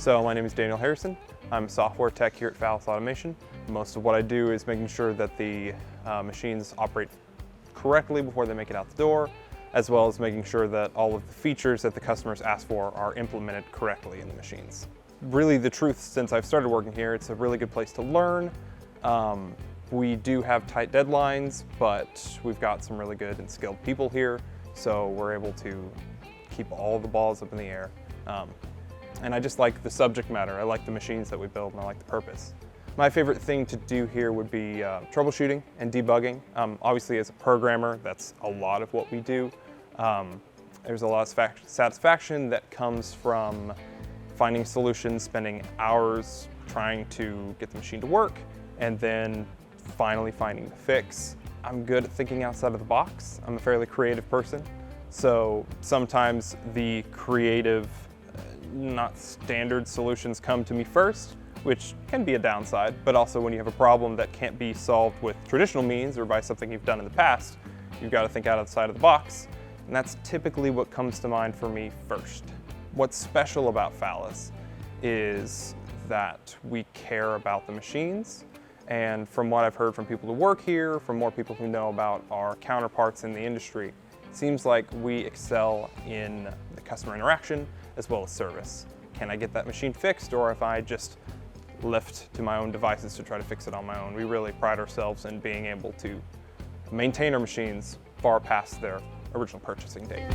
So my name is Daniel Harrison. I'm a software tech here at Fallas Automation. Most of what I do is making sure that the machines operate correctly before they make it out the door, as well as making sure that all of the features that the customers ask for are implemented correctly in the machines. Really, the truth, since I've started working here, it's a really good place to learn. We do have tight deadlines, but we've got some really good and skilled people here, so we're able to keep all the balls up in the air. And I just like the subject matter. I like the machines that we build, and I like the purpose. My favorite thing to do here would be troubleshooting and debugging. Obviously, as a programmer, that's a lot of what we do. There's a lot of satisfaction that comes from finding solutions, spending hours trying to get the machine to work, and then finally finding the fix. I'm good at thinking outside of the box. I'm a fairly creative person, so sometimes the creative, not standard solutions come to me first, which can be a downside, but also when you have a problem that can't be solved with traditional means or by something you've done in the past, you've got to think outside of the box, and that's typically what comes to mind for me first. What's special about Fallas is that we care about the machines, and from what I've heard from people who work here, from more people who know about our counterparts in the industry, it seems like we excel in the customer interaction as well as service. Can I get that machine fixed, or if I just left to my own devices to try to fix it on my own? We really pride ourselves in being able to maintain our machines far past their original purchasing date.